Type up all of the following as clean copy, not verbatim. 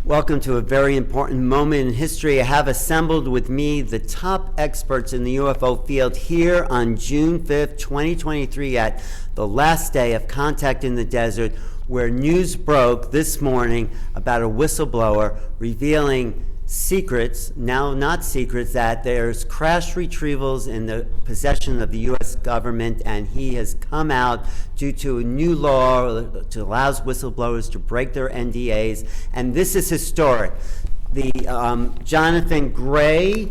Welcome to a very important moment in history. I have assembled with me the top experts in the UFO field here on June 5th, 2023 at the last day of Contact in the Desert, where news broke this morning about a whistleblower revealing secrets, now not secrets, that there's crash retrievals in the possession of the U.S. government, and he has come out due to a new law that allows whistleblowers to break their NDAs, and this is historic. The Jonathan Gray,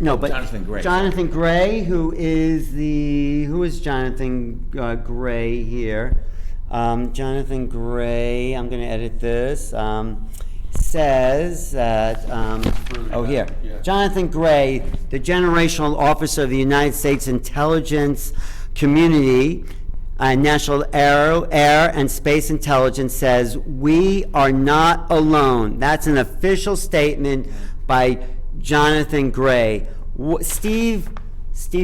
Jonathan Gray, who is Jonathan Gray here? Jonathan Gray, I'm going to edit this. Says that, Jonathan Gray, the generational officer of the United States Intelligence Community, National Air and Space Intelligence, says, "We are not alone." That's an official statement by Jonathan Gray. Steve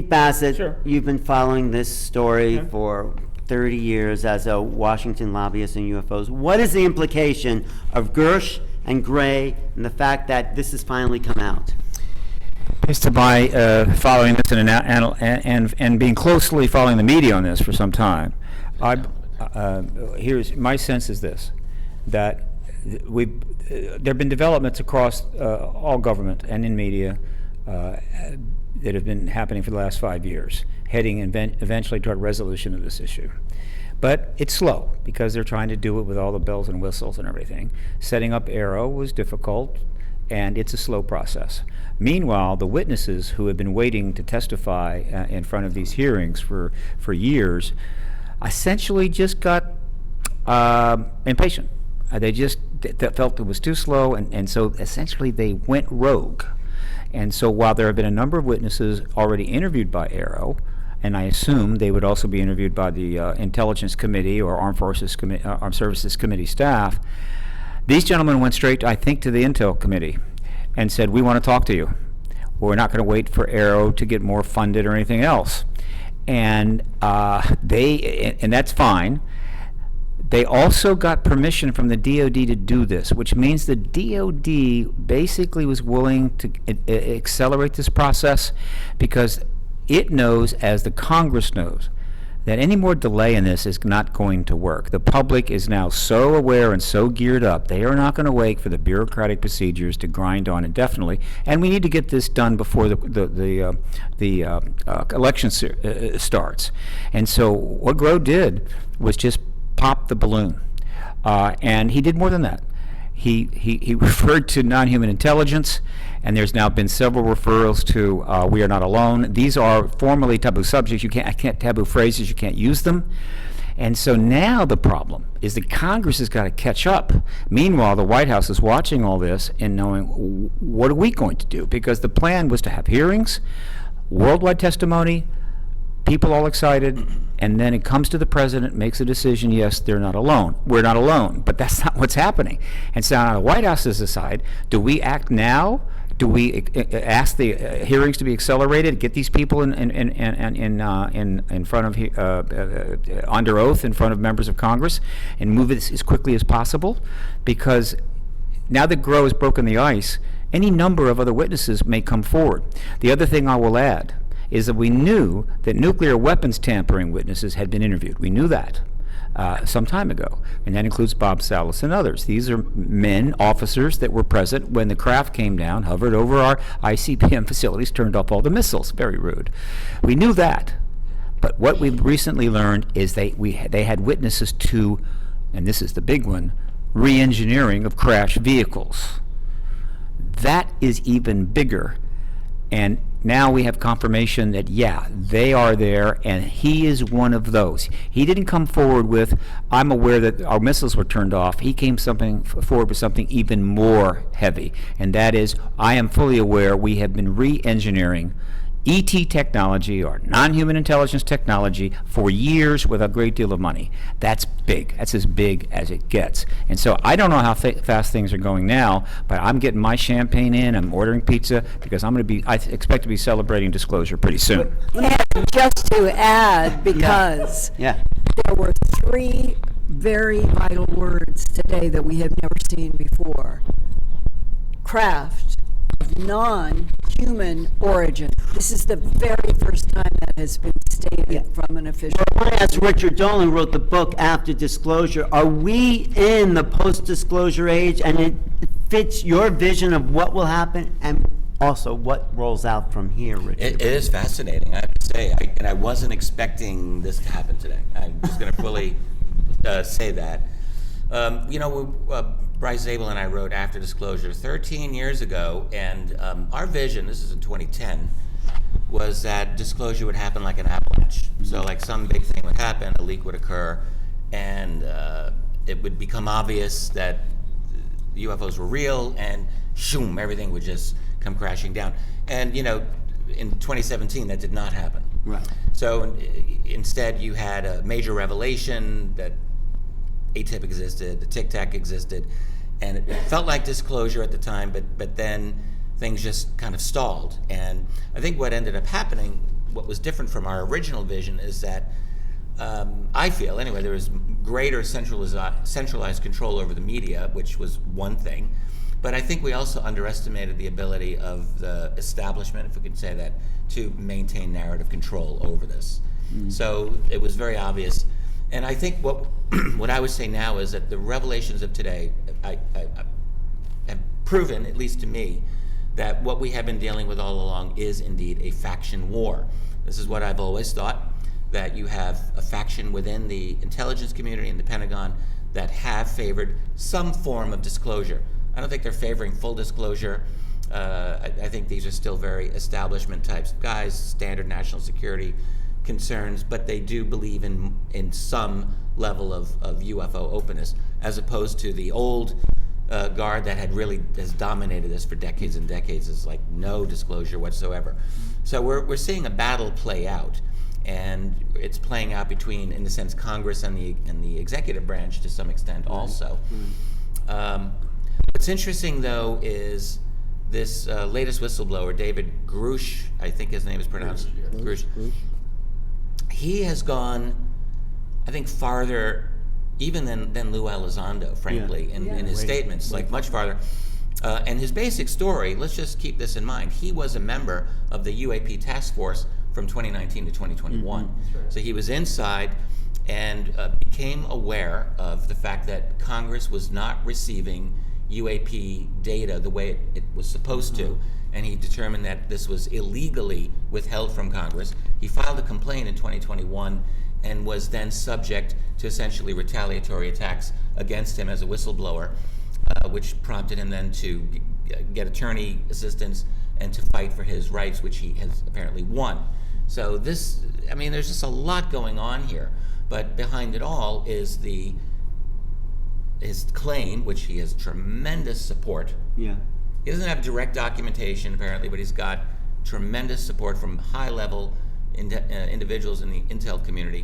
Bassett, sure. You've been following this story for 30 years as a Washington lobbyist in UFOs. What is the implication of Grusch and Gray and the fact that this has finally come out? Based on my following this and being closely following the media on this for some time, here's my sense is this, that there have been developments across all government and in media that have been happening for the last 5 years, heading eventually toward resolution of this issue. But it's slow because they're trying to do it with all the bells and whistles and everything. Setting up Arrow was difficult, and it's a slow process. Meanwhile, the witnesses who have been waiting to testify in front of these hearings for years essentially just got impatient. They just felt it was too slow, and so essentially they went rogue. And so while there have been a number of witnesses already interviewed by Arrow, and I assume they would also be interviewed by the Intelligence Committee or Armed Services Committee staff, these gentlemen went straight, I think, to the Intel Committee and said, "We want to talk to you. We're not going to wait for Arrow to get more funded or anything else." And and that's fine. They also got permission from the DOD to do this, which means the DOD basically was willing to accelerate this process because it knows, as the Congress knows, that any more delay in this is not going to work. The public is now so aware and so geared up, they are not going to wait for the bureaucratic procedures to grind on indefinitely, and we need to get this done before the election starts. And so what Groh did was just pop the balloon, and he did more than that. He referred to non-human intelligence, and there's now been several referrals to "we are not alone." These are formally taboo subjects. I can't taboo phrases. You can't use them. And so now the problem is that Congress has got to catch up. Meanwhile, the White House is watching all this and knowing, what are we going to do? Because the plan was to have hearings, worldwide testimony, people all excited, and then it comes to the president, makes a decision. Yes, they're not alone. We're not alone, but that's not what's happening. And so now the White House has decided, do we act now? Do we ask the hearings to be accelerated, get these people in front of under oath in front of members of Congress, and move it as quickly as possible? Because now that Groh has broken the ice, any number of other witnesses may come forward. The other thing I will add is that we knew that nuclear weapons tampering witnesses had been interviewed. We knew that some time ago, and that includes Bob Salas and others. These are men, officers that were present when the craft came down, hovered over our ICBM facilities, turned off all the missiles. Very rude. We knew that, but what we recently learned is they had witnesses to, and this is the big one, re-engineering of crashed vehicles. That is even bigger. And now we have confirmation that, yeah, they are there, and he is one of those. He didn't come forward with, "I'm aware that our missiles were turned off." He came forward with something even more heavy, and that is, "I am fully aware we have been re-engineering ET technology or non-human intelligence technology for years with a great deal of money." That's big. That's as big as it gets. And so I don't know how fast things are going now, but I'm getting my champagne in. I'm ordering pizza because I expect to be celebrating disclosure pretty soon. And just to add, because there were three very vital words today that we have never seen before. craft of non-human origin. This is the very first time that has been stated from an official. I want to ask Richard Dolan, who wrote the book After Disclosure. Are we in the post-disclosure age, and it fits your vision of what will happen, and also what rolls out from here, Richard? It is fascinating, I have to say, and I wasn't expecting this to happen today. I'm just going to fully say that. Bryce Zabel and I wrote After Disclosure 13 years ago, and our vision, this is in 2010, was that disclosure would happen like an avalanche. So like some big thing would happen, a leak would occur, and it would become obvious that UFOs were real, and shoom, everything would just come crashing down. And in 2017, that did not happen. Right. So instead, you had a major revelation that ATIP existed, the Tic Tac existed, and it felt like disclosure at the time, but then things just kind of stalled. And I think what ended up happening, what was different from our original vision, is that I feel, anyway, there was greater centralized control over the media, which was one thing. But I think we also underestimated the ability of the establishment, if we could say that, to maintain narrative control over this. So it was very obvious. And I think what I would say now is that the revelations of today I have proven, at least to me, that what we have been dealing with all along is indeed a faction war. This is what I've always thought, that you have a faction within the intelligence community and the Pentagon that have favored some form of disclosure. I don't think they're favoring full disclosure. I think these are still very establishment types of guys, standard national security concerns, but they do believe in some level of UFO openness, as opposed to the old guard that has dominated this for decades and decades. Is like no disclosure whatsoever. So we're seeing a battle play out, and it's playing out between, in a sense, Congress and the executive branch to some extent also. What's interesting, though, is this latest whistleblower, David Grusch, I think his name is pronounced Grusch. He has gone, I think, farther even than Lou Elizondo, frankly, in his statements, like much farther. And his basic story, let's just keep this in mind. He was a member of the UAP task force from 2019 to 2021. Right. So he was inside and became aware of the fact that Congress was not receiving UAP data the way it was supposed to, and he determined that this was illegally withheld from Congress. He filed a complaint in 2021 and was then subject to essentially retaliatory attacks against him as a whistleblower, which prompted him then to get attorney assistance and to fight for his rights, which he has apparently won. So this, I mean, there's just a lot going on here, but behind it all is his claim, which he has tremendous support. Yeah. He doesn't have direct documentation apparently, but he's got tremendous support from high-level individuals in the intel community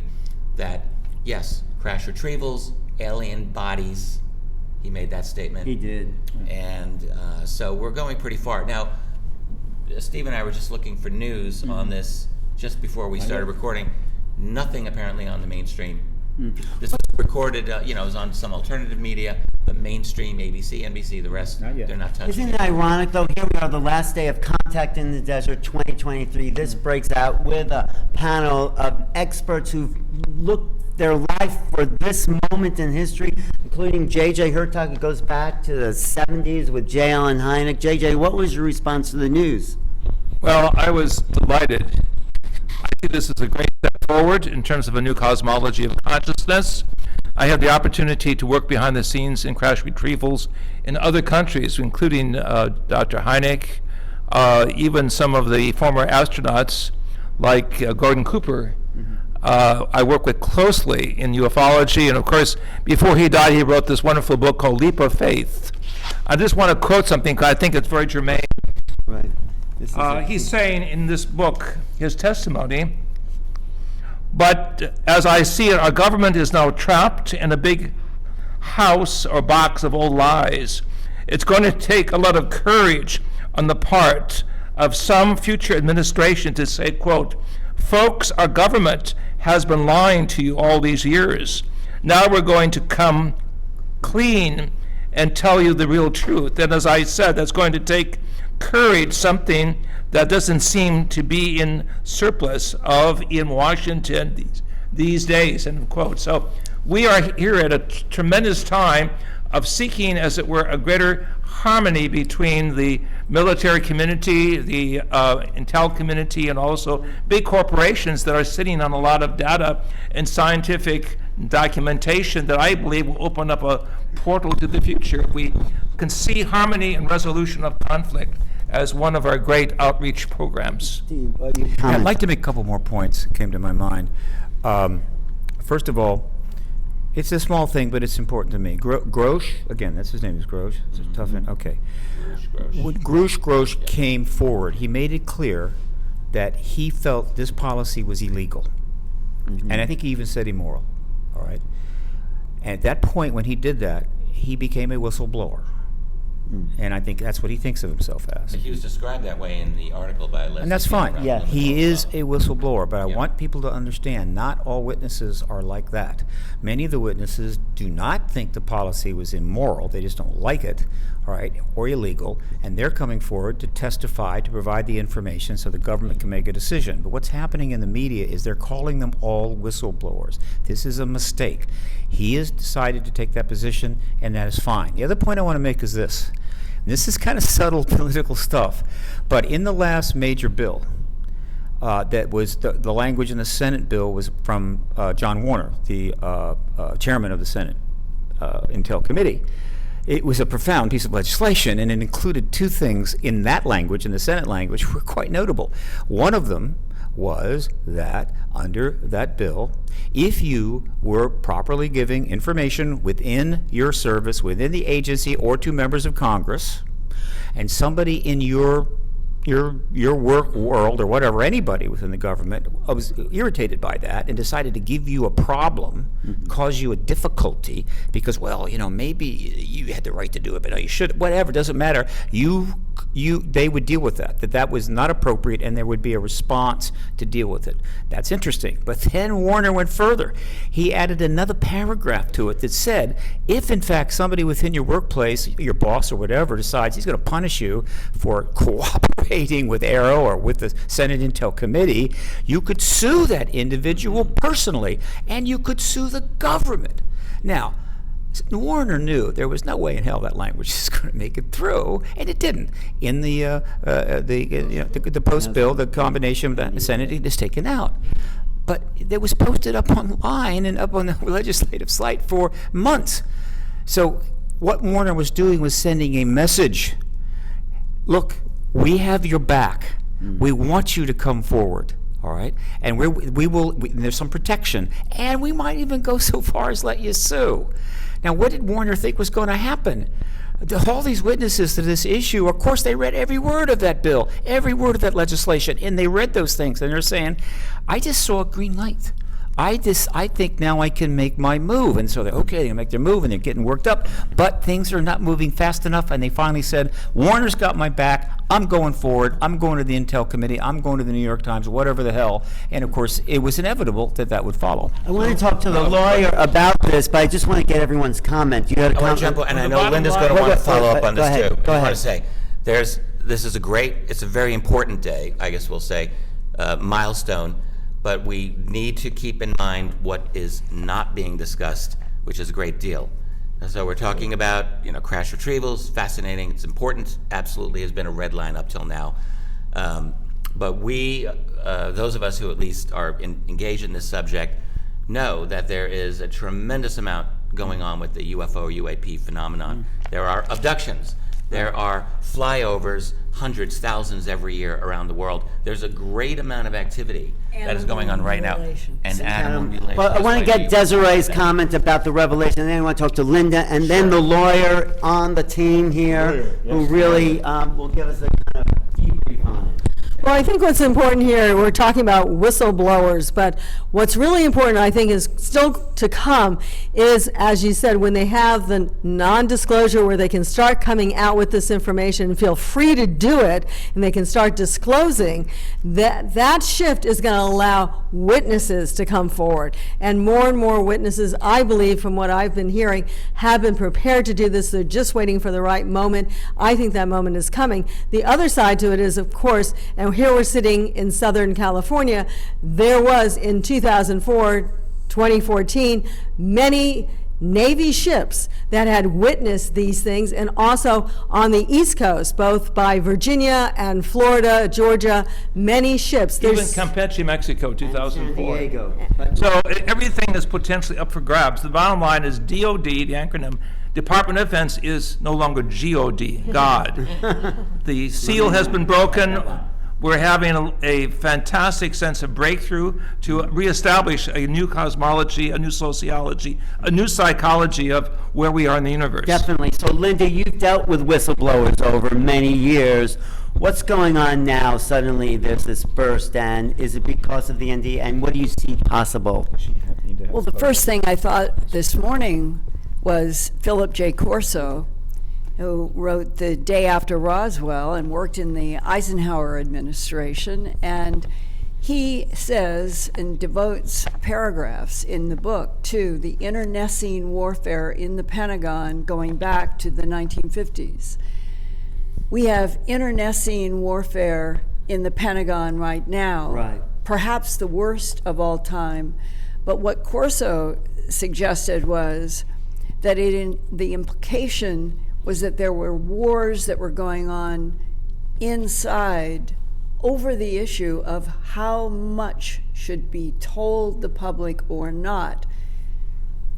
that, yes, crash retrievals, alien bodies, he made that statement. He did. And so we're going pretty far. Now, Steve and I were just looking for news on this just before we started recording. Nothing apparently on the mainstream. This was recorded, it was on some alternative media, but mainstream, ABC, NBC, the rest, they're not touching Isn't it ironic, though? Here we are, the last day of Contact in the Desert 2023. This breaks out with a panel of experts who've looked their life for this moment in history, including J.J. Hurtak, who goes back to the 70s with J. Allen Hynek. J.J., what was your response to the news? Well, I was delighted. I see this as a great step forward in terms of a new cosmology of consciousness. I had the opportunity to work behind the scenes in crash retrievals in other countries, including Dr. Hynek, even some of the former astronauts like Gordon Cooper. I work with closely in ufology, and of course, before he died, he wrote this wonderful book called Leap of Faith. I just want to quote something because I think it's very germane. Right. He's saying in this book, his testimony, but as I see it, our government is now trapped in a big house or box of old lies. It's going to take a lot of courage on the part of some future administration to say, quote, folks, our government has been lying to you all these years. Now we're going to come clean and tell you the real truth. And as I said, that's going to take courage, something that doesn't seem to be in surplus of in Washington these days, end of quote. So we are here at a tremendous time of seeking, as it were, a greater harmony between the military community, the intel community, and also big corporations that are sitting on a lot of data and scientific documentation that I believe will open up a portal to the future. We can see harmony and resolution of conflict as one of our great outreach programs. I'd like to make a couple more points that came to my mind. First of all, it's a small thing, but it's important to me. Grusch, again, that's his name is Grusch. It's a tough name. Okay. When Grusch came forward, he made it clear that he felt this policy was illegal. And I think he even said immoral. All right. And at that point, when he did that, he became a whistleblower. And I think that's what he thinks of himself as. He was described that way in the article by Leslie. And that's fine. Yeah. He is a whistleblower, but I Yeah. want people to understand not all witnesses are like that. Many of the witnesses do not think the policy was immoral, they just don't like it, all right, or illegal, and they're coming forward to testify, to provide the information so the government can make a decision. But what's happening in the media is they're calling them all whistleblowers. This is a mistake. He has decided to take that position, and that is fine. The other point I want to make is this. This is kind of subtle political stuff, but in the last major bill, that was the language in the Senate bill was from John Warner, the chairman of the Senate Intel Committee. It was a profound piece of legislation, and it included two things in that language, in the Senate language, were quite notable. One of them was that under that bill, if you were properly giving information within your service, within the agency, or to members of Congress, and somebody in your work world or whatever, anybody within the government was irritated by that and decided to give you a problem, cause you a difficulty because, well, maybe you had the right to do it, but no, you should, whatever, doesn't matter. They would deal with that was not appropriate, and there would be a response to deal with it. That's interesting. But then Warner went further. He added another paragraph to it that said, if in fact somebody within your workplace, your boss or whatever, decides he's going to punish you for cooperating with Arrow or with the Senate Intel Committee, you could sue that individual personally, and you could sue the government. Now, Warner knew there was no way in hell that language is going to make it through, and it didn't. In the post bill, the combination of the Senate is taken out. But it was posted up online and up on the legislative site for months. So what Warner was doing was sending a message. Look, we have your back. We want you to come forward. All right, and we will. There's some protection, and we might even go so far as let you sue. Now, what did Warner think was going to happen? All these witnesses to this issue, of course, they read every word of that bill, every word of that legislation, and they read those things, and they're saying, "I just saw a green light. I think now I can make my move." And so they're okay, they make their move, and they're getting worked up, but things are not moving fast enough, and they finally said, Warner's got my back, I'm going forward, I'm going to the Intel Committee, I'm going to the New York Times, whatever the hell. And of course, it was inevitable that would follow. I want to talk to the lawyer about this, but I just want to get everyone's comment. You had a I want comment? to jump, and I The know bottom Linda's line- going to want to follow up on Go this ahead, too. go I ahead. want to say, it's a very important day, I guess we'll say, milestone, but we need to keep in mind what is not being discussed, which is a great deal. And so we're talking about, crash retrievals, fascinating, it's important, absolutely has been a red line up till now. But we, those of us who at least are engaged in this subject, know that there is a tremendous amount going on with the UFO, UAP phenomenon. There are abductions. There are flyovers, hundreds, thousands every year around the world. There's a great amount of activity that is going on right now. And animal mutilation. Well, I want to get Desiree's comment about the revelation, and then I want to talk to Linda, and then the lawyer on the team here, who really will give us a kind of debrief on it. Well, I think what's important here, we're talking about whistleblowers, but what's really important, I think, is still to come is, as you said, when they have the non-disclosure where they can start coming out with this information and feel free to do it, and they can start disclosing, that shift is going to allow witnesses to come forward. And more witnesses, I believe, from what I've been hearing, have been prepared to do this. They're just waiting for the right moment. I think that moment is coming. The other side to it is, of course, and here we're sitting in Southern California, there was in 2014, many Navy ships that had witnessed these things, and also on the East Coast, both by Virginia and Florida, Georgia, many ships. Even Campeche, Mexico, 2004. San Diego. So everything is potentially up for grabs. The bottom line is DOD, the acronym, Department of Defense, is no longer GOD, God. The seal has been broken. We're having a fantastic sense of breakthrough to reestablish a new cosmology, a new sociology, a new psychology of where we are in the universe. Definitely. So, Linda, you've dealt with whistleblowers over many years. What's going on now? Suddenly there's this burst, and is it because of the NDA? And what do you see possible? Well, the first thing I thought this morning was Philip J. Corso, who wrote The Day After Roswell and worked in the Eisenhower administration. And he says and devotes paragraphs in the book to the internecine warfare in the Pentagon going back to the 1950s. We have internecine warfare in the Pentagon right now, Right. perhaps the worst of all time. But what Corso suggested was that the implication was that there were wars that were going on inside over the issue of how much should be told the public or not.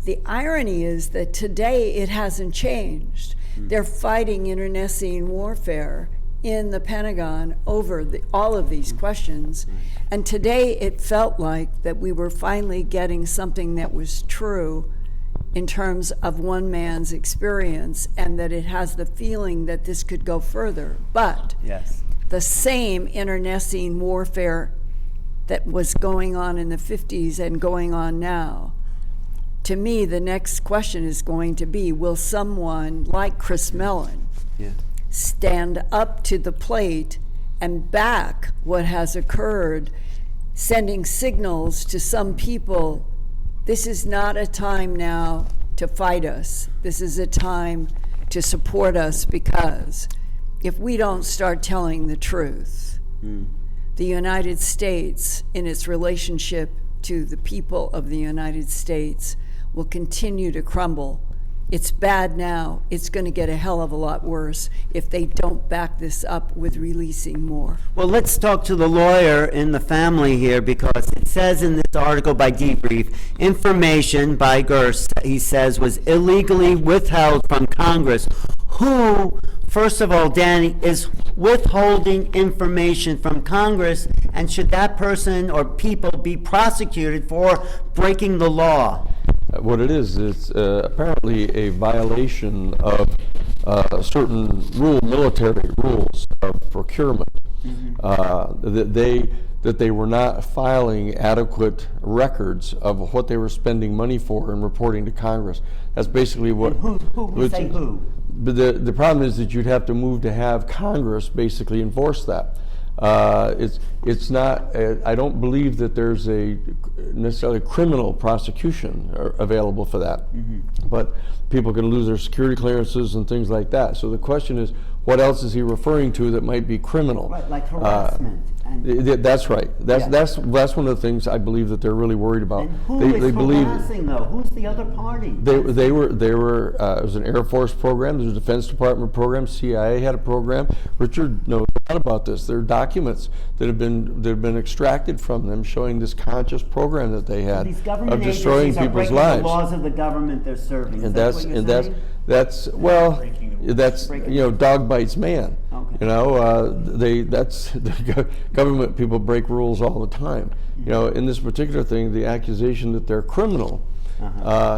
The irony is that today it hasn't changed. They're fighting internecine warfare in the Pentagon over all of these questions. And today it felt like that we were finally getting something that was true in terms of one man's experience, and that it has the feeling that this could go further. But Yes. the same internecine warfare that was going on in the 50s and going on now, to me, the next question is going to be, will someone like Chris Mellon Yeah. stand up to the plate and back what has occurred, sending signals to some people? This is not a time now to fight us. This is a time to support us, because if we don't start telling the truth, the United States, in its relationship to the people of the United States, will continue to crumble. It's bad now. It's going to get a hell of a lot worse if they don't back this up with releasing more. Well, let's talk to the lawyer in the family here, because it says in this article by Debrief, information by Grusch, he says, was illegally withheld from Congress. Who, first of all, Danny, is withholding information from Congress, and should that person or people be prosecuted for breaking the law? What it is apparently a violation of certain military rules of procurement. That they were not filing adequate records of what they were spending money for and reporting to Congress. That's basically what. Who would say who? But the problem is that you'd have to move to have Congress basically enforce that. It's not. I don't believe that there's a necessarily criminal prosecution available for that. But people can lose their security clearances and things like that. So the question is, what else is he referring to that might be criminal? Right, like harassment. That's right. That's one of the things I believe that they're really worried about. And who is harassing, though? Who's the other party? They were. It was an Air Force program. There was a Defense Department program. CIA had a program. Richard knows a lot about this. There are documents that have been extracted from them showing this conscious program that they had These government of destroying agencies are people's breaking lives. the laws of the government they're serving. And Is that what you're saying? that's dog bites man. Okay. The government people break rules all the time. In this particular thing, the accusation that they're criminal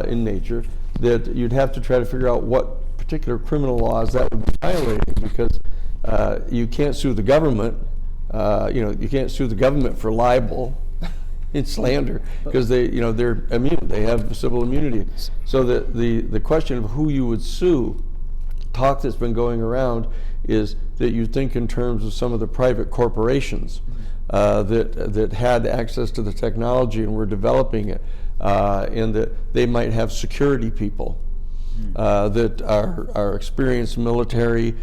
in nature, that you'd have to try to figure out what particular criminal laws that would be violating, because you can't sue the government You can't sue the government for libel and slander because they're immune. They have civil immunity. So the question of who you would sue, talk that's been going around is that you think in terms of some of the private corporations that had access to the technology and were developing it, and that they might have security people that are experienced military,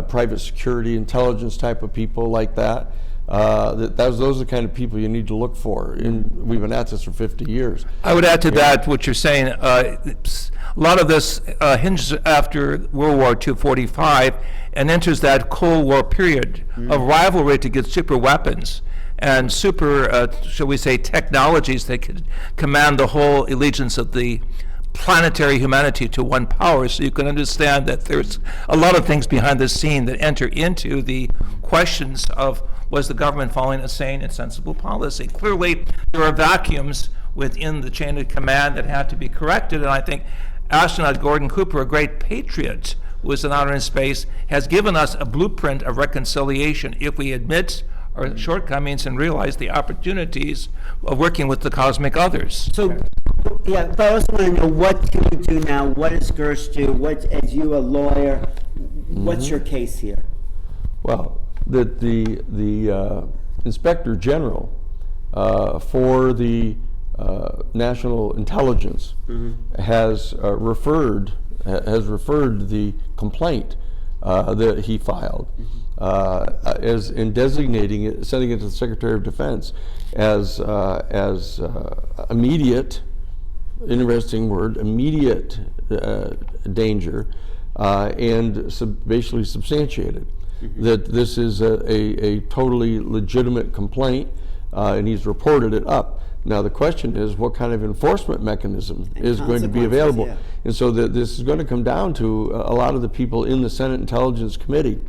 private security, intelligence type of people like that. Those are the kind of people you need to look for. And we've been at this for 50 years. I would add to that what you're saying. A lot of this hinges after World War II, 45, and enters that Cold War period of rivalry to get super weapons and super, shall we say, technologies that could command the whole allegiance of the planetary humanity to one power. So you can understand that there's a lot of things behind the scene that enter into the questions of, was the government following a sane and sensible policy? Clearly, there are vacuums within the chain of command that have to be corrected, and I think astronaut Gordon Cooper, a great patriot who is out in space, has given us a blueprint of reconciliation if we admit our shortcomings and realize the opportunities of working with the cosmic others. So, yeah, but I also want to know, what can we do now? What does Grusch do? As you a lawyer, what's your case here? Well, the Inspector General for the National Intelligence has referred the complaint that he filed as in designating it, sending it to the Secretary of Defense as immediate, interesting word, immediate danger, and basically substantiated. That this is a totally legitimate complaint, and he's reported it up. Now the question is, what kind of enforcement mechanism is going to be available? Yeah. And so this is going to come down to a lot of the people in the Senate Intelligence Committee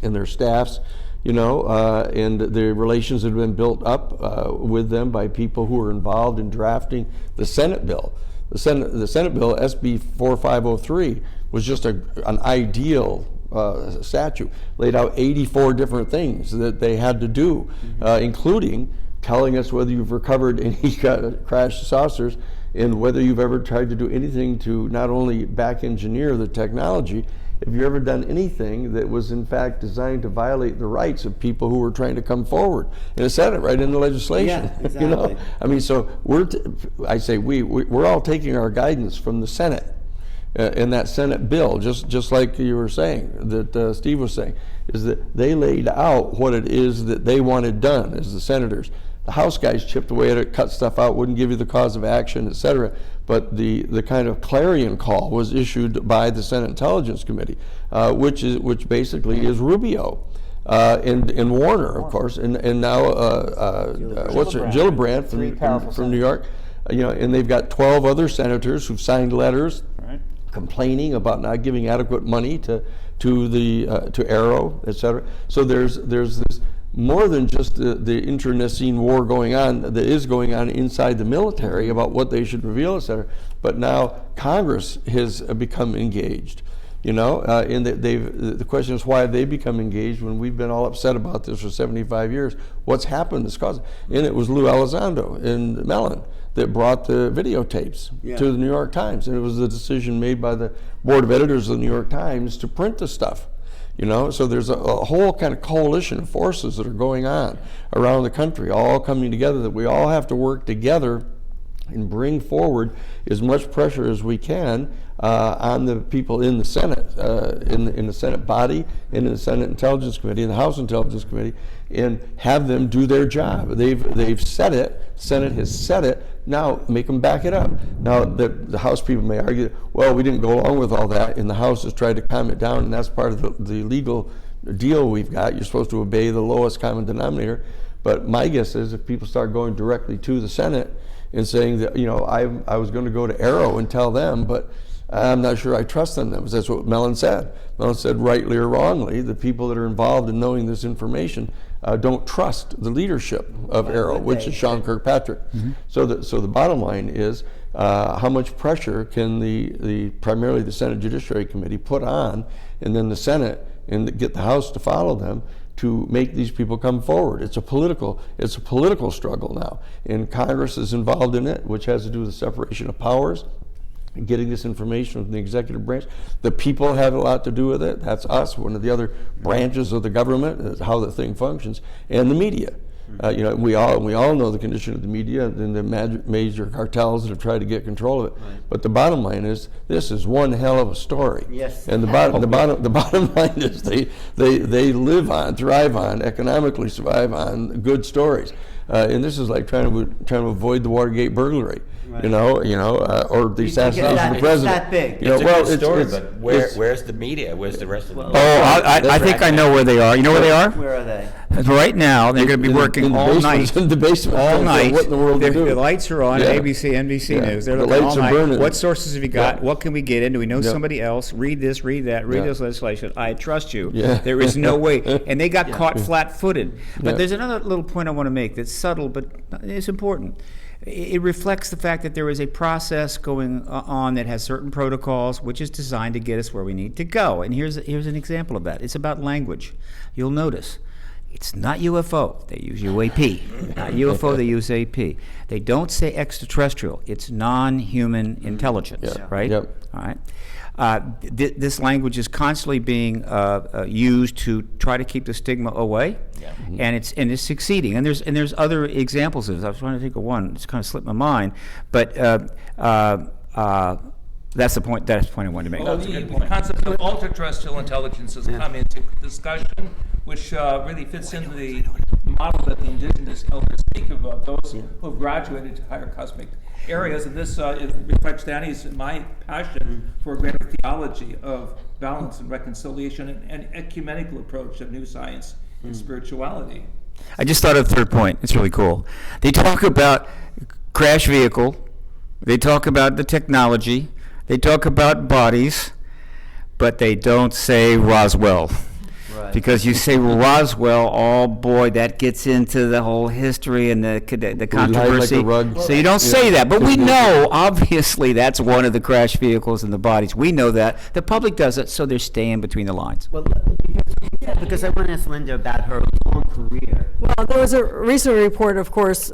and their staffs, and the relations that have been built up with them by people who are involved in drafting the Senate bill. The Senate bill, SB 4503, was just an ideal statute, laid out 84 different things that they had to do, including telling us whether you've recovered any crashed saucers and whether you've ever tried to do anything to not only back engineer the technology, have you ever done anything that was in fact designed to violate the rights of people who were trying to come forward? And it said it right in the legislation. Yeah, exactly. I mean, so we're all taking our guidance from the Senate. In that Senate bill, just like you were saying, that Steve was saying, is that they laid out what it is that they wanted done as the senators. The House guys chipped away at it, cut stuff out, wouldn't give you the cause of action, et cetera. But the kind of clarion call was issued by the Senate Intelligence Committee, which basically is Rubio. And Warner, of course, and now Gillibrand from New York, and they've got 12 other senators who've signed letters complaining about not giving adequate money to Arrow, et cetera. So there's this more than just the internecine war going on that is going on inside the military about what they should reveal, et cetera. But now Congress has become engaged. And the question is, why have they become engaged when we've been all upset about this for 75 years? What's happened that's caused it? And it was Lou Elizondo in Mellon that brought the videotapes to the New York Times. And it was the decision made by the board of editors of the New York Times to print the stuff. So there's a whole kind of coalition of forces that are going on around the country, all coming together, that we all have to work together and bring forward as much pressure as we can on the people in the Senate, in the Senate body, and in the Senate Intelligence Committee, and the House Intelligence Committee, and have them do their job. They've said it. Senate has said it. Now make them back it up. Now the House people may argue, well, we didn't go along with all that, and the House has tried to calm it down, and that's part of the legal deal we've got. You're supposed to obey the lowest common denominator. But my guess is if people start going directly to the Senate and saying that, I was going to go to Arrow and tell them, but I'm not sure I trust them. That's what Mellon said. Mellon said, rightly or wrongly, the people that are involved in knowing this information don't trust the leadership of Arrow, which is Sean Kirkpatrick. So the bottom line is, how much pressure can primarily the Senate Judiciary Committee put on, and then the Senate, and get the House to follow them, to make these people come forward. It's a political struggle now, and Congress is involved in it, which has to do with the separation of powers, getting this information from the executive branch. The people have a lot to do with it. That's us, one of the other branches of the government, is how the thing functions, and the media. We all know the condition of the media and the major cartels that have tried to get control of it. Right. But the bottom line is, this is one hell of a story. Yes. And the bottom line is, they live on, thrive on, economically survive on good stories. And this is like trying to avoid the Watergate burglary. Right. Or the assassination of the president. It's that big. It's a good story, but where's the media? Where's the rest of the media? I think I know where they are. You know where they are? Where are they? Right now, they're going to be working all night. In the basement. All night. What in the world to do? The lights are on, Yeah. ABC, NBC Yeah. News. They're The looking lights all are night. burning. What sources have you got? Yeah. What can we get in? Do we know Yeah. somebody else? Read this, read that, read Yeah. this legislation. I trust you. Yeah. There is no way. And they got caught flat-footed. But Yeah. there's another little point I want to make that's subtle, but it's important. It reflects the fact that there is a process going on that has certain protocols, which is designed to get us where we need to go. And here's an example of that. It's about language. You'll notice it's not UFO. They use UAP. Not UFO, they use AP. They don't say extraterrestrial. It's non-human intelligence, Yeah. right? Yep. All right. This language is constantly being used to try to keep the stigma away, and it's succeeding. And there's other examples of this. I was trying to think of one. It's kind of slipped my mind, but that's the point. That's the point I wanted to make. Well, the concept of ultra-terrestrial intelligence has come into discussion, which really fits into the model that the indigenous elders speak about, those who have graduated to higher cosmic areas. And this it reflects Danny's and my passion for a greater theology of balance and reconciliation and ecumenical approach of new science and spirituality. I just thought of a third point. It's really cool. They talk about crash vehicle. They talk about the technology. They talk about bodies, but they don't say Roswell. Right. Because you say Roswell, oh boy, that gets into the whole history and the controversy. like a rug. So you don't say that, but we know obviously that's one of the crash vehicles and the bodies. We know that. The public does it, so they're staying between the lines. Well, because I want to ask Linda about her long career. Well, there was a recent report, of course,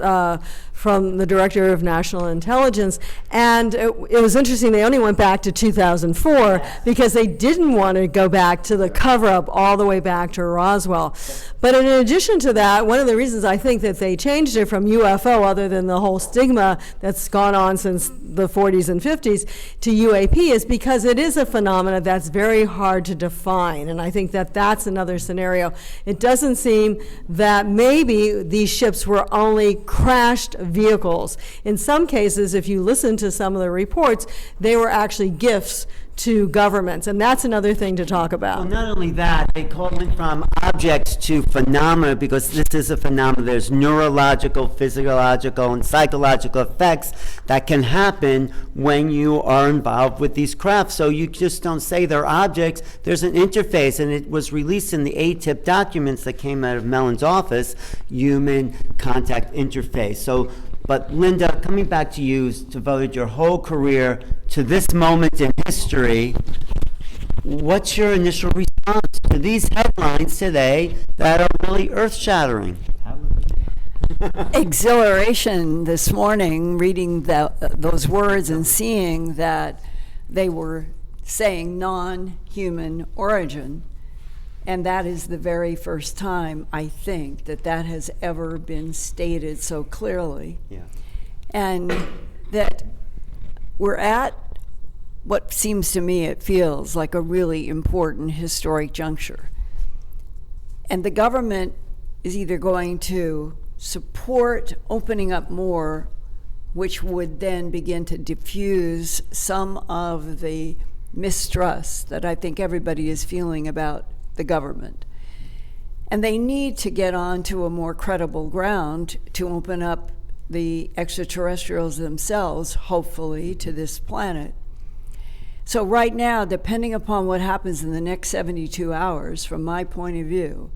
from the Director of National Intelligence, and it was interesting. They only went back to 2004 because they didn't want to go back to the cover-up all the way back to Roswell. But in addition to that, one of the reasons I think that they changed it from UFO, other than the whole stigma that's gone on since the 40s and 50s, to UAP, is because it is a phenomena that's very hard to define. And I think that that's another scenario. It doesn't seem that maybe these ships were only crashed vehicles. In some cases, if you listen to some of the reports, they were actually gifts to governments, and that's another thing to talk about. Well, not only that, they call it from objects to phenomena, because this is a phenomenon. There's neurological, physiological, and psychological effects that can happen when you are involved with these crafts. So you just don't say they're objects. There's an interface, and it was released in the ATIP documents that came out of Mellon's office, human contact interface. So, but Linda, coming back to you, who's devoted your whole career to this moment in history, what's your initial response to these headlines today that are really earth-shattering? Exhilaration this morning, reading those words and seeing that they were saying non-human origin. And that is the very first time, I think, that has ever been stated so clearly. Yeah. And that we're at what seems to me, it feels like a really important historic juncture. And the government is either going to support opening up more, which would then begin to diffuse some of the mistrust that I think everybody is feeling about the government. And they need to get onto a more credible ground to open up the extraterrestrials themselves, hopefully, to this planet. So right now, depending upon what happens in the next 72 hours, from my point of view,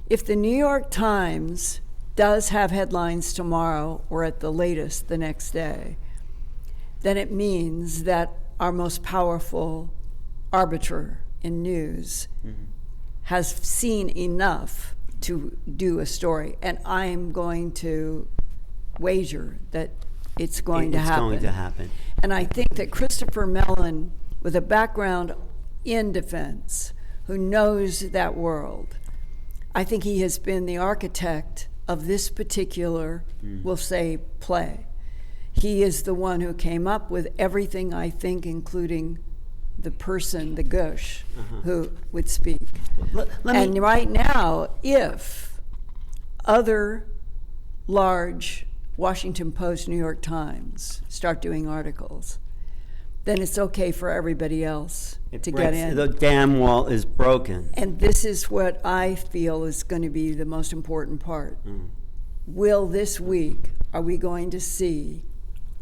if the New York Times does have headlines tomorrow or at the latest the next day, then it means that our most powerful arbiter in news has seen enough to do a story, and I'm going to wager that it's going to happen. It's going to happen. And I think that Christopher Mellon, with a background in defense, who knows that world, I think he has been the architect of this particular, we'll say, play. He is the one who came up with everything, I think, including the person, the Grusch, who would speak. And right now, if other large Washington Post, New York Times start doing articles, then it's okay for everybody else to get in. The dam wall is broken. And this is what I feel is going to be the most important part. Will this week, are we going to see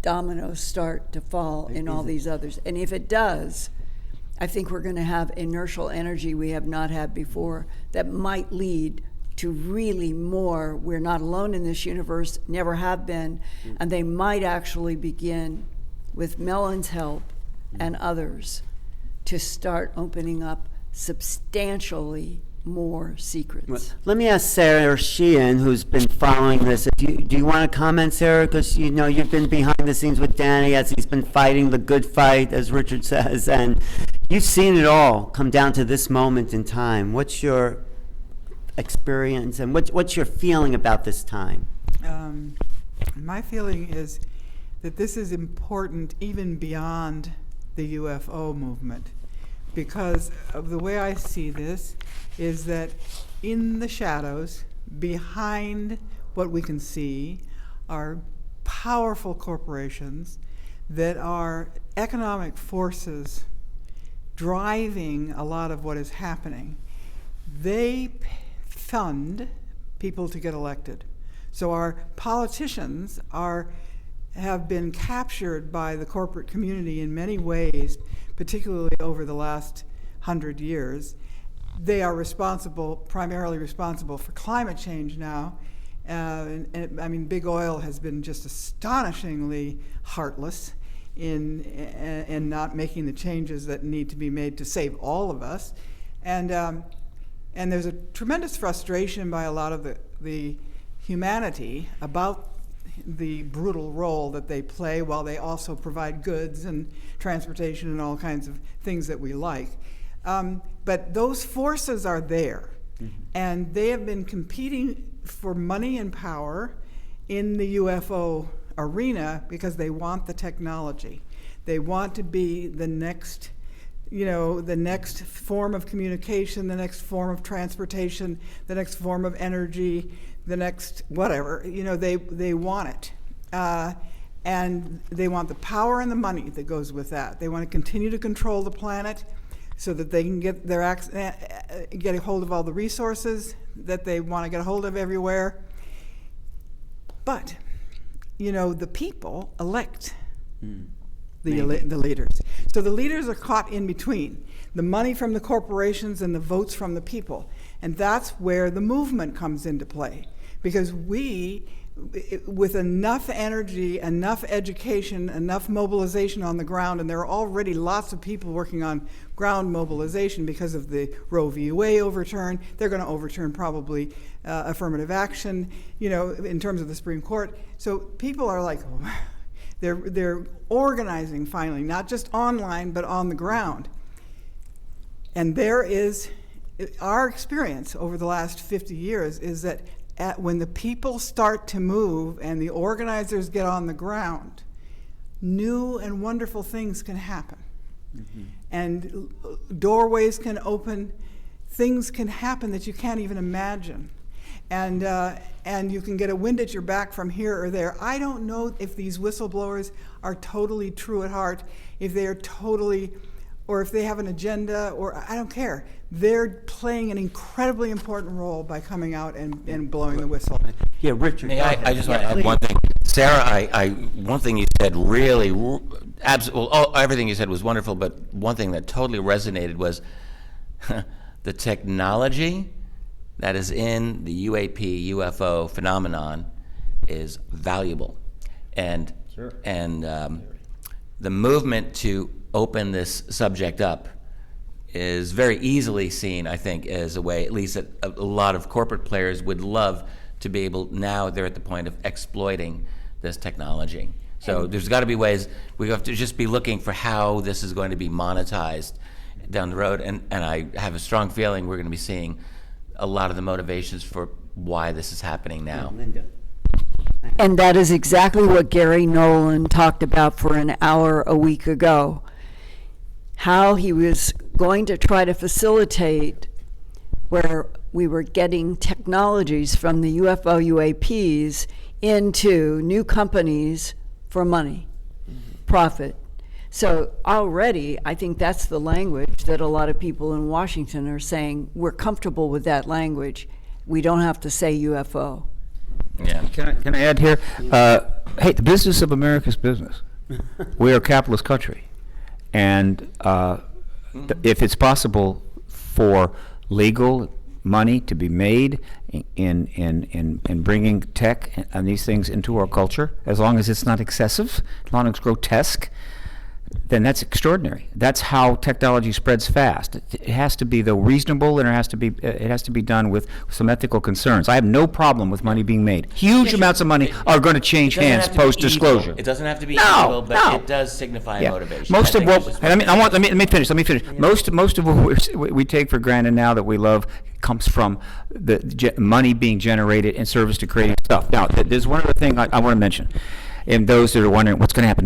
dominoes start to fall in all these others? And if it does, I think we're going to have inertial energy we have not had before that might lead to really more. We're not alone in this universe, never have been, and they might actually begin, with Mellon's help and others, to start opening up substantially more secrets. Let me ask Sarah Sheehan, who's been following this. Do you want to comment, Sarah? Because you know you've been behind the scenes with Danny as he's been fighting the good fight, as Richard says, and you've seen it all come down to this moment in time. What's your experience and what's your feeling about this time? My feeling is that this is important even beyond the UFO movement, because of the way I see this is that in the shadows, behind what we can see, are powerful corporations that are economic forces driving a lot of what is happening. They fund people to get elected. So our politicians have been captured by the corporate community in many ways, particularly over the last 100 years. They are primarily responsible for climate change now. And I mean, big oil has been just astonishingly heartless in not making the changes that need to be made to save all of us. And there's a tremendous frustration by a lot of the humanity about the brutal role that they play, while they also provide goods and transportation and all kinds of things that we like. But those forces are there, and they have been competing for money and power in the UFO arena because they want the technology. They want to be the next form of communication, the next form of transportation, the next form of energy, the next whatever. They want it. And they want the power and the money that goes with that. They want to continue to control the planet so that they can get a hold of all the resources that they want to get a hold of everywhere. But, the people elect the leaders. So the leaders are caught in between the money from the corporations and the votes from the people. And that's where the movement comes into play. Because we, with enough energy, enough education, enough mobilization on the ground, and there are already lots of people working on ground mobilization because of the Roe v. Wade overturn. They're going to overturn probably affirmative action, in terms of the Supreme Court. So people are like, they're organizing finally, not just online, but on the ground. And there is, our experience over the last 50 years is that when the people start to move and the organizers get on the ground, new and wonderful things can happen. And doorways can open, things can happen that you can't even imagine. And you can get a wind at your back from here or there. I don't know if these whistleblowers are totally true at heart, if they are totally, or if they have an agenda, or I don't care. They're playing an incredibly important role by coming out and blowing the whistle. Yeah, Richard. I just want to add one thing. Sarah, one thing you said really, everything you said was wonderful, but one thing that totally resonated was the technology that is in the UAP, UFO phenomenon is valuable. And the movement to open this subject up is very easily seen, I think, as a way, at least that a lot of corporate players would love to be able, now they're at the point of exploiting this technology. So there's got to be ways, we have to just be looking for how this is going to be monetized down the road, and I have a strong feeling we're going to be seeing a lot of the motivations for why this is happening now. Linda. And that is exactly what Gary Nolan talked about for an hour a week ago. How he was going to try to facilitate where we were getting technologies from the UFO UAPs into new companies for money, profit. So already, I think that's the language that a lot of people in Washington are saying, we're comfortable with that language. We don't have to say UFO. Yeah. Can I add here? Hey, the business of America is business. We are a capitalist country. And if it's possible for legal money to be made in bringing tech and these things into our culture, as long as it's not excessive, as long as it's grotesque, then that's extraordinary. That's how technology spreads fast. It has to be, though, reasonable, and it has to be done with some ethical concerns. I have no problem with money being made. Huge amounts of money are going to change hands post-disclosure. It doesn't have to be No, evil, but no. it does signify motivation. Most I of think it's what, just and I mean, motivation. let me finish. Most of what we take for granted now that we love comes from the money being generated in service to creating stuff. Now, there's one other thing I want to mention. And those that are wondering what's going to happen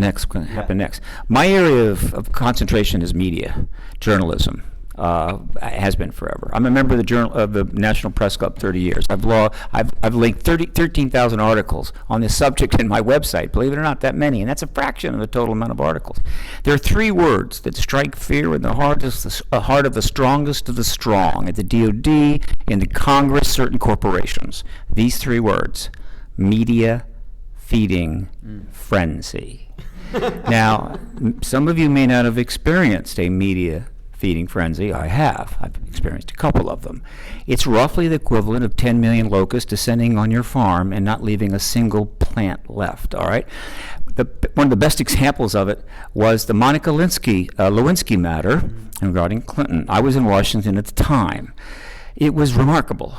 next, My area of concentration is media, journalism. Has been forever. I'm a member of the National Press Club 30 years. I've linked 13,000 articles on this subject in my website. Believe it or not, that many, and that's a fraction of the total amount of articles. There are three words that strike fear in the heart of the strongest of the strong, at the DOD, in the Congress, certain corporations. These three words: media feeding frenzy. Now, some of you may not have experienced a media feeding frenzy. I have. I've experienced a couple of them. It's roughly the equivalent of 10 million locusts descending on your farm and not leaving a single plant left, all right? One of the best examples of it was the Monica Lewinsky matter regarding Clinton. I was in Washington at the time. It was remarkable.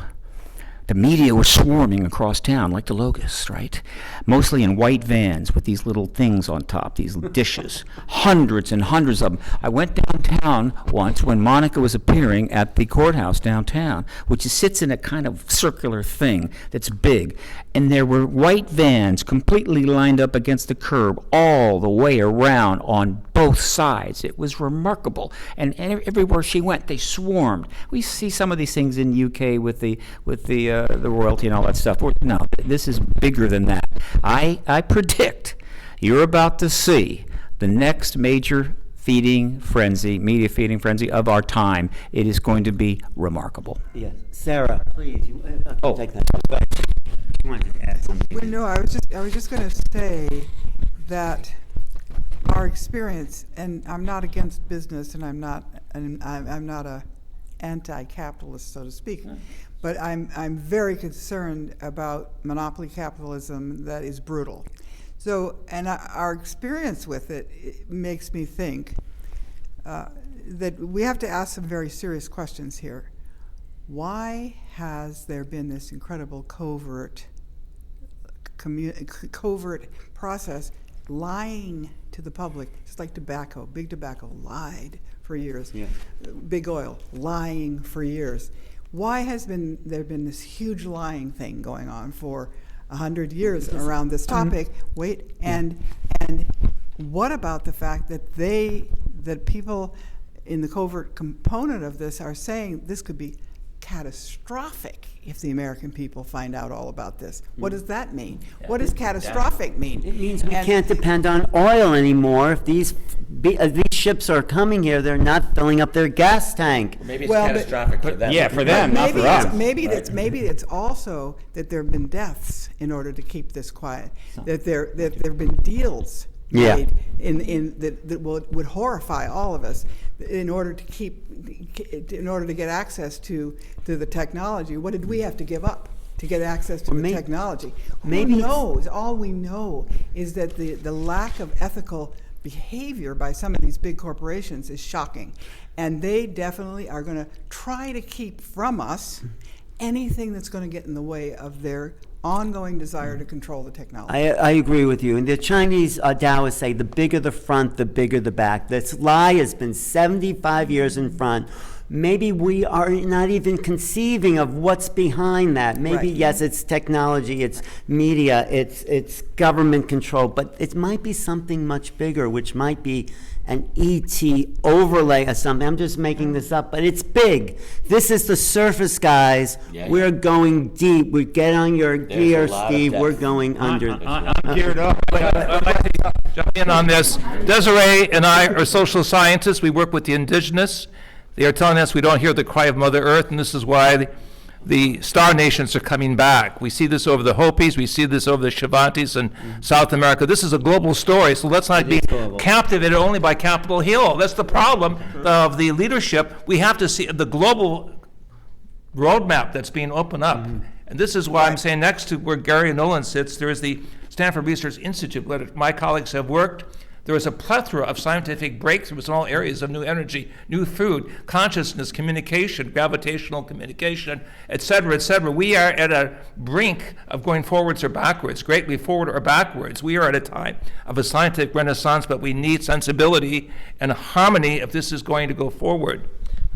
The media were swarming across town like the locusts, right? Mostly in white vans with these little things on top, these dishes. Hundreds and hundreds of them. I went downtown once when Monica was appearing at the courthouse downtown, which sits in a kind of circular thing that's big. And there were white vans completely lined up against the curb all the way around on both sides. It was remarkable. And everywhere she went, they swarmed. We see some of these things in UK with the royalty and all that stuff. No, this is bigger than that. I predict you're about to see the next major media feeding frenzy of our time. It is going to be remarkable. Yes. Sarah, please. Take that. You wanted to add something. Well, no, I was just going to say that our experience, and I'm not against business, and I'm not a anti-capitalist, so to speak, but I'm very concerned about monopoly capitalism that is brutal. So, and our experience with it makes me think that we have to ask some very serious questions here. Why has there been this incredible covert process, lying to the public? It's like tobacco. Big tobacco lied for years. Yeah. Big oil lying for years. Why has there been this huge lying thing going on for 100 years around this topic? And what about the fact that people in the covert component of this are saying this could be catastrophic if the American people find out all about this? What does that mean? What does catastrophic mean? It means we can't depend on oil anymore. If these ships are coming here, they're not filling up their gas tank. Maybe it's catastrophic for them. Yeah, for them, not for us. Maybe it's also that there have been deaths in order to keep this quiet. That there have been deals made that would horrify all of us in order to get access to the technology. What did we have to give up to get access to the technology? Who knows? All we know is that the lack of ethical behavior by some of these big corporations is shocking. And they definitely are going to try to keep from us anything that's going to get in the way of their ongoing desire to control the technology. I agree with you. And the Chinese Taoists say the bigger the front, the bigger the back. This lie has been 75 years in front. Maybe we are not even conceiving of what's behind that. Maybe, Right. yes, it's technology, it's media, it's government control, but it might be something much bigger, which might be an ET overlay or something. I'm just making this up, but it's big. This is the surface, guys. Yeah, We're going deep. We get on your gear, a lot of Steve. We're depth. going under. I'm geared up. I'd like to jump in on this. Desiree and I are social scientists. We work with the indigenous. They are telling us we don't hear the cry of Mother Earth, and this is why the star nations are coming back. We see this over the Hopis, we see this over the Shavantis in South America. This is a global story, so let's not be captivated only by Capitol Hill. That's the problem of the leadership. We have to see the global roadmap that's being opened up. And this is why I'm saying next to where Gary and Nolan sits, there is the Stanford Research Institute, where my colleagues have worked. There is a plethora of scientific breakthroughs in all areas of new energy, new food, consciousness, communication, gravitational communication, et cetera, et cetera. We are at a brink of going forwards or backwards, greatly forward or backwards. We are at a time of a scientific renaissance, but we need sensibility and harmony if this is going to go forward.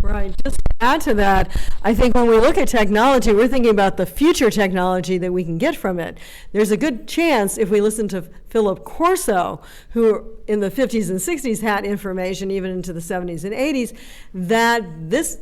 Right. Just to add to that, I think when we look at technology, we're thinking about the future technology that we can get from it. There's a good chance, if we listen to Philip Corso, who in the 50s and 60s had information even into the 70s and 80s, that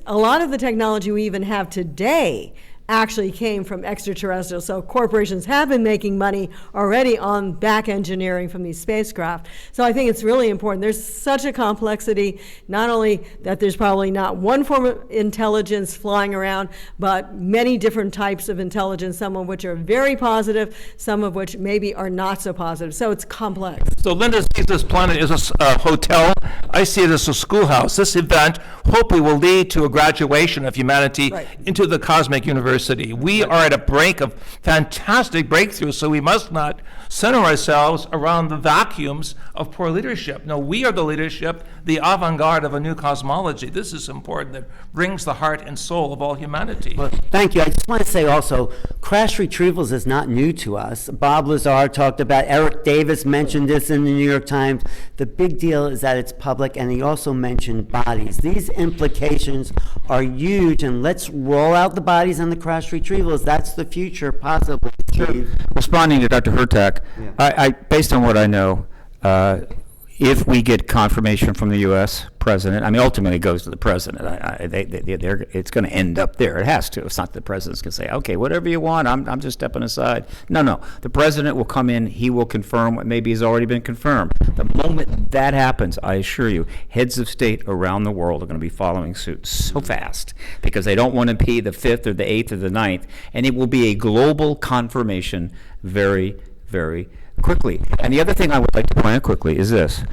a lot of the technology we even have today actually came from extraterrestrials. So corporations have been making money already on back engineering from these spacecraft. So I think it's really important. There's such a complexity, not only that there's probably not one form of intelligence flying around, but many different types of intelligence, some of which are very positive, some of which maybe are not so positive. So it's complex. So Linda sees this planet as a hotel. I see it as a schoolhouse. This event hopefully will lead to a graduation of humanity into the cosmic university. We are at a brink of fantastic breakthroughs, so we must not center ourselves around the vacuums of poor leadership. No, we are the leadership, the avant-garde of a new cosmology. This is important. That brings the heart and soul of all humanity. Well, thank you. I just want to say also, crash retrievals is not new to us. Bob Lazar talked about, Eric Davis mentioned this in the New York Times. The big deal is that it's public, and he also mentioned bodies. These implications are huge, and let's roll out the bodies on the crash retrievals. That's the future, possibly, Steve. Responding to Dr. Hurtak, I based on what I know, if we get confirmation from the U.S. president, I mean, ultimately it goes to the president. It's going to end up there. It has to. It's not the president's going to say, okay, whatever you want, I'm just stepping aside. No. The president will come in. He will confirm what maybe has already been confirmed. The moment that happens, I assure you, heads of state around the world are going to be following suit so fast because they don't want to be the 5th or the 8th or the 9th. And it will be a global confirmation very, very quickly. And the other thing I would like to point out quickly is this.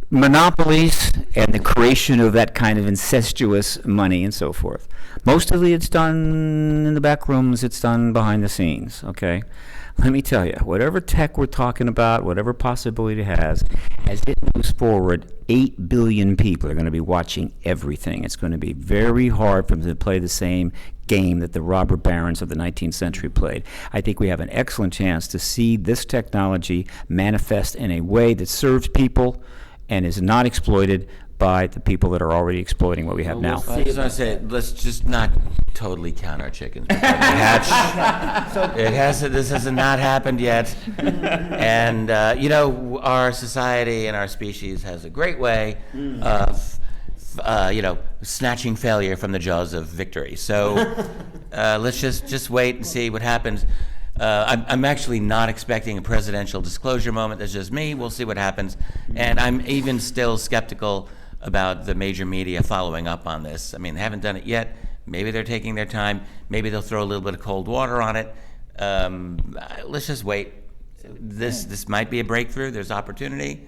Monopolies and the creation of that kind of incestuous money and so forth. Mostly it's done in the back rooms, it's done behind the scenes, okay? Let me tell you, whatever tech we're talking about, whatever possibility it has, as it moves forward, 8 billion people are going to be watching everything. It's going to be very hard for them to play the same game that the robber barons of the 19th century played. I think we have an excellent chance to see this technology manifest in a way that serves people and is not exploited by the people that are already exploiting what we have now. I was going to say, let's just not totally count our chickens. This has not happened yet. And, our society and our species has a great way of, snatching failure from the jaws of victory. So let's just wait and see what happens. I'm actually not expecting a presidential disclosure moment. That's just me. We'll see what happens. And I'm even still skeptical about the major media following up on this. I mean, they haven't done it yet. Maybe they're taking their time. Maybe they'll throw a little bit of cold water on it. Let's just wait. This might be a breakthrough. There's opportunity,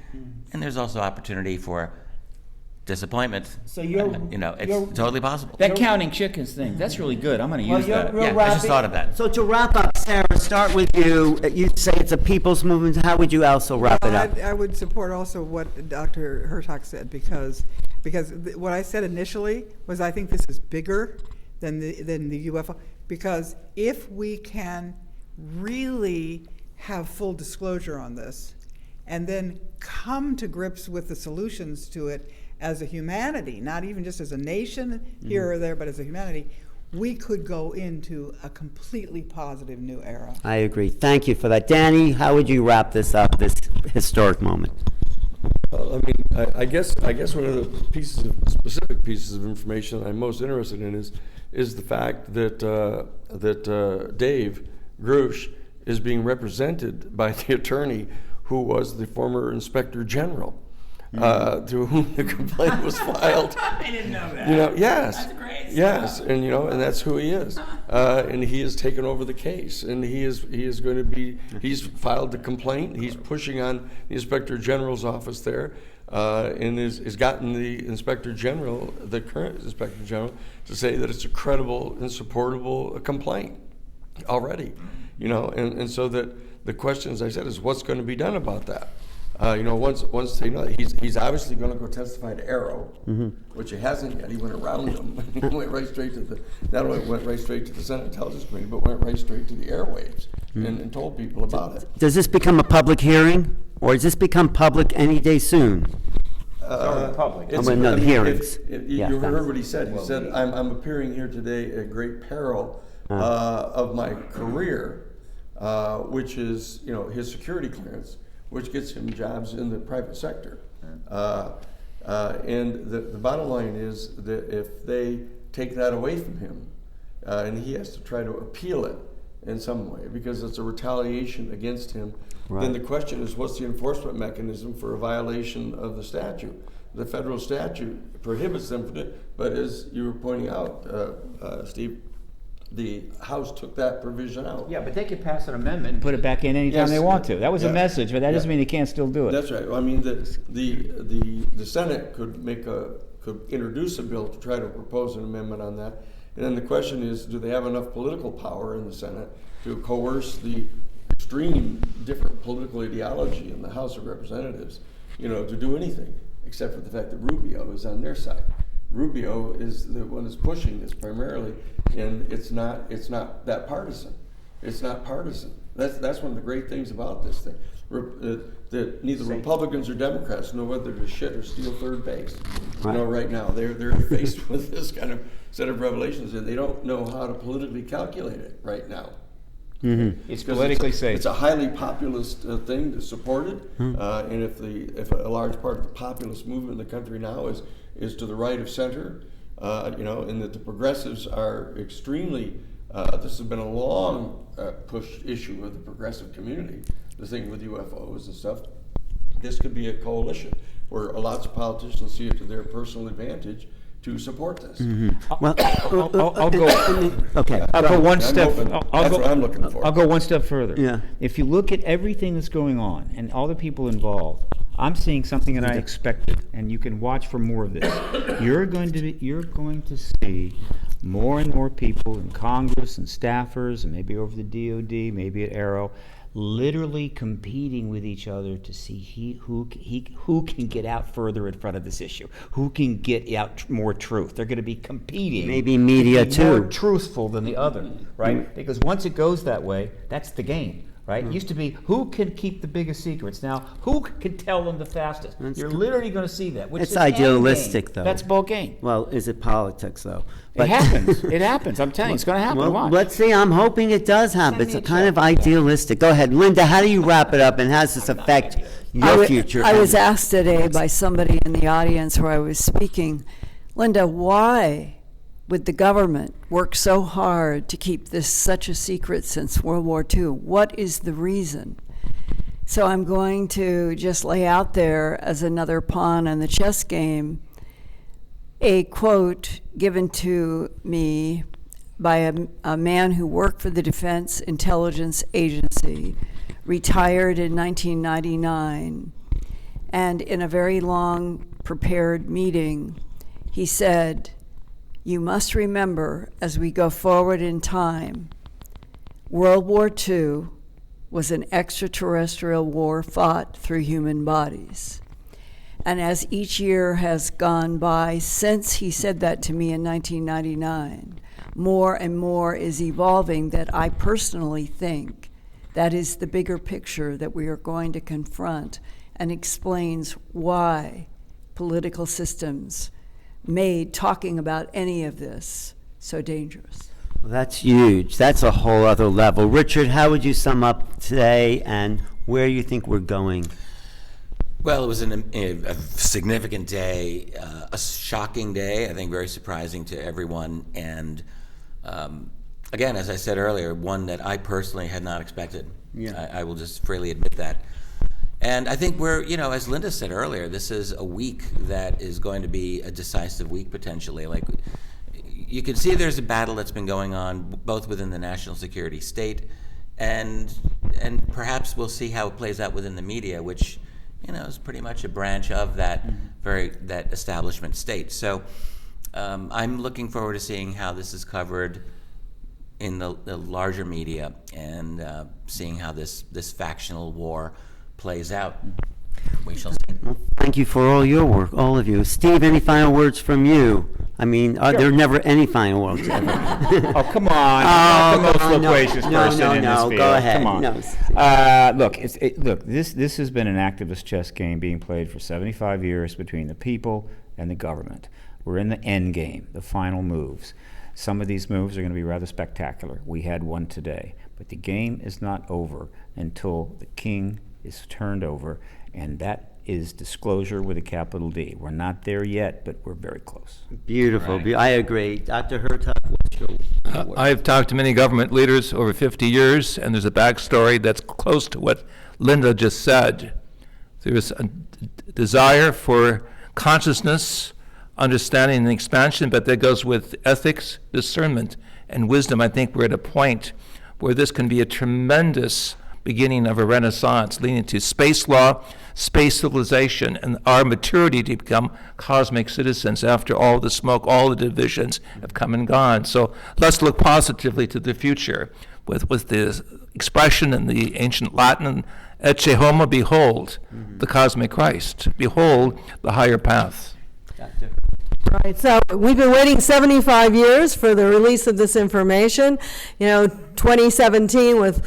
and there's also opportunity for disappointment. So it's totally possible. That counting chickens thing, that's really good. I'm going to use that. I just thought of that. So to wrap up, Sarah, start with you. You say it's a people's movement. How would you also wrap it up? I would support also what Dr. Hurtak said because what I said initially was I think this is bigger than the UFO, because if we can really have full disclosure on this and then come to grips with the solutions to it as a humanity, not even just as a nation here or there, but as a humanity, we could go into a completely positive new era. I agree. Thank you for that. Danny, how would you wrap this up, this historic moment? I mean, I guess one of the specific pieces of information I'm most interested in is the fact that Dave Grusch is being represented by the attorney who was the former Inspector General, to whom the complaint was filed. I didn't know that. Yes. That's great Yes, stuff. and that's who he is, and he has taken over the case, and he's filed the complaint. He's pushing on the Inspector General's office there, and has gotten the Inspector General, the current Inspector General, to say that it's a credible and supportable complaint already, and so that the question, as I said, is what's going to be done about that. Once they know that he's obviously going to go testify to Arrow, which he hasn't yet. He went around him. He went right straight to not only went right straight to the Senate Intelligence Committee, but went right straight to the airwaves and told people about it. Does this become a public hearing, or does this become public any day soon? Public. The hearings. You heard what he said. He said, I'm appearing here today at great peril of my career, which is his security clearance, which gets him jobs in the private sector. And the bottom line is that if they take that away from him, and he has to try to appeal it in some way because it's a retaliation against him, then the question is, what's the enforcement mechanism for a violation of the statute? The federal statute prohibits them from it, but as you were pointing out, Steve, the House took that provision out. Yeah, but they could pass an amendment and put it back in anytime they want to. That was a message, but that doesn't mean they can't still do it. That's right. I mean, the Senate could introduce a bill to try to propose an amendment on that. And then the question is, do they have enough political power in the Senate to coerce the extreme different political ideology in the House of Representatives, to do anything, except for the fact that Rubio is on their side. Rubio is the one that's pushing this primarily, and it's not that partisan. It's not partisan. That's one of the great things about this thing. That neither Republicans or Democrats know whether to shit or steal third base. Right now they're faced with this kind of set of revelations, and they don't know how to politically calculate it right now. It's politically safe. It's a highly populist thing to support it, and if a large part of the populist movement in the country now is to the right of center, and that the progressives are extremely. This has been a long push issue of the progressive community. The thing with UFOs and stuff. This could be a coalition where lots of politicians see it to their personal advantage to support this. Well, I'll go. Okay. I'll go one step. That's what I'm looking for. I'll go one step further. Yeah. If you look at everything that's going on and all the people involved, I'm seeing something that I expected, and you can watch for more of this. You're going to see more and more people in Congress and staffers, and maybe over the DOD, maybe at Arrow, literally competing with each other to see who can get out further in front of this issue, who can get out more truth. They're going to be competing. Maybe media to be too. more truthful than the other, right? Because once it goes that way, that's the game. Right? It used to be who can keep the biggest secrets. Now, who can tell them the fastest? You're literally going to see that. Which It's is end idealistic, game. though. That's ball game. Well, is it politics, though? It happens. It happens. I'm telling you, it's going to happen. Well, Watch. let's see. I'm hoping it does happen. Send It's me a kind of check. idealistic. Go ahead, Linda. How do you wrap it up, and how does this affect your future? I was asked today by somebody in the audience where I was speaking, Linda, why would the government work so hard to keep this such a secret since World War II? What is the reason? So I'm going to just lay out there as another pawn in the chess game a quote given to me by a man who worked for the Defense Intelligence Agency, retired in 1999, and in a very long prepared meeting, he said, "You must remember, as we go forward in time, World War II was an extraterrestrial war fought through human bodies. And as each year has gone by since he said that to me in 1999, more and more is evolving that I personally think that is the bigger picture that we are going to confront, and explains why political systems made talking about any of this so dangerous. Well, that's huge. That's a whole other level. Richard, how would you sum up today and where you think we're going? Well, it was a significant day, a shocking day, I think very surprising to everyone, and again, as I said earlier, one that I personally had not expected. Yeah. I will just freely admit that. And I think we're, as Linda said earlier, this is a week that is going to be a decisive week potentially. Like, you can see there's a battle that's been going on both within the national security state, and perhaps we'll see how it plays out within the media, which is pretty much a branch of that that establishment state. So I'm looking forward to seeing how this is covered in the larger media, and seeing how this factional war plays out. We shall see. Well, thank you for all your work, all of you. Steve, any final words from you? I mean, there are never any final words ever. Oh, come on. I'm not the most loquacious person in this field. Go ahead. Come on. No. Look, this has been an activist chess game being played for 75 years between the people and the government. We're in the end game, the final moves. Some of these moves are going to be rather spectacular. We had one today. But the game is not over until the king is turned over, and that is disclosure with a capital D. We're not there yet, but we're very close. Beautiful. Right. I agree. Dr. Hurtak, what's your word? I've talked to many government leaders over 50 years, and there's a backstory that's close to what Linda just said. There's a desire for consciousness, understanding, and expansion, but that goes with ethics, discernment, and wisdom. I think we're at a point where this can be a tremendous beginning of a renaissance leading to space law, space civilization, and our maturity to become cosmic citizens after all the smoke, all the divisions have come and gone. So let's look positively to the future with the expression in the ancient Latin, ecce homo, behold, the cosmic Christ, behold the higher path. Doctor. Right, so we've been waiting 75 years for the release of this information. 2017 with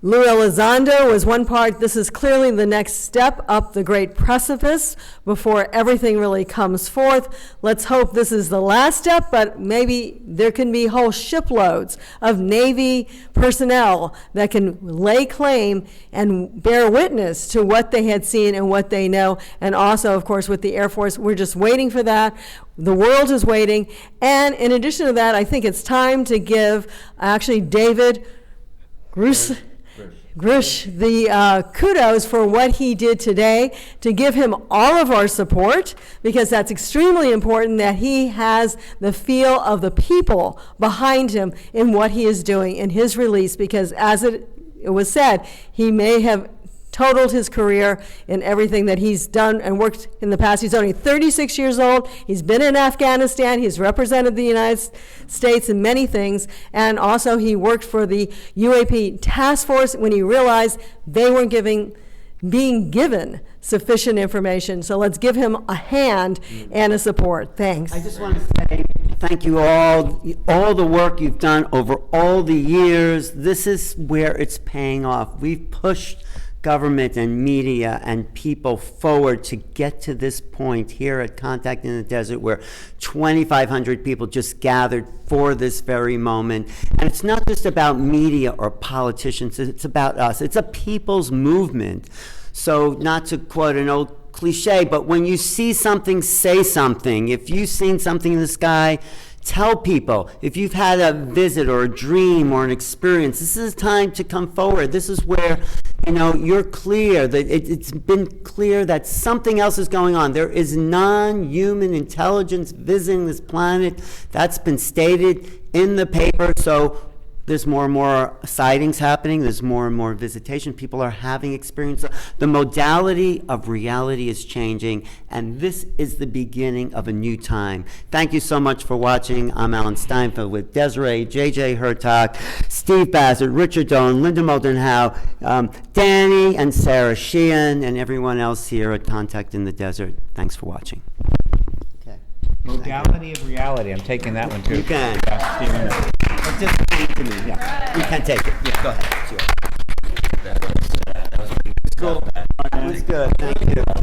Lou Elizondo was one part. This is clearly the next step up the great precipice before everything really comes forth. Let's hope this is the last step, but maybe there can be whole shiploads of Navy personnel that can lay claim and bear witness to what they had seen and what they know. And also, of course, with the Air Force, we're just waiting for that. The world is waiting. And in addition to that, I think it's time to give actually David Grusch the kudos for what he did today, to give him all of our support, because that's extremely important that he has the feel of the people behind him in what he is doing in his release, because as it was said, he may have totaled his career in everything that he's done and worked in the past. He's only 36 years old. He's been in Afghanistan. He's represented the United States in many things. And also he worked for the UAP task force when he realized they weren't being given sufficient information. So let's give him a hand and a support. Thanks. I just want to say thank you all the work you've done over all the years. This is where it's paying off. We've pushed government and media and people forward to get to this point here at Contact in the Desert, where 2,500 people just gathered for this very moment. And it's not just about media or politicians, it's about us. It's a people's movement. So not to quote an old cliche, but when you see something, say something. If you've seen something in the sky, tell people. If you've had a visit or a dream or an experience, this is time to come forward. This is where, you're clear, that it's been clear that something else is going on. There is non-human intelligence visiting this planet. That's been stated in the paper. So there's more and more sightings happening. There's more and more visitation. People are having experience. The modality of reality is changing, and this is the beginning of a new time. Thank you so much for watching. I'm Alan Steinfeld with Desiree, J.J. Hurtak, Steve Bassett, Richard Dolan, Linda Moulton, Howe, Danny and Sarah Sheehan, and everyone else here at Contact in the Desert. Thanks for watching. Okay. Modality of reality, I'm taking that one too. You can. Yeah, Stephen. But just hand it to me. Yeah. You can take it. Yeah, go ahead. Sure. That was Cool. That was good. Thank you.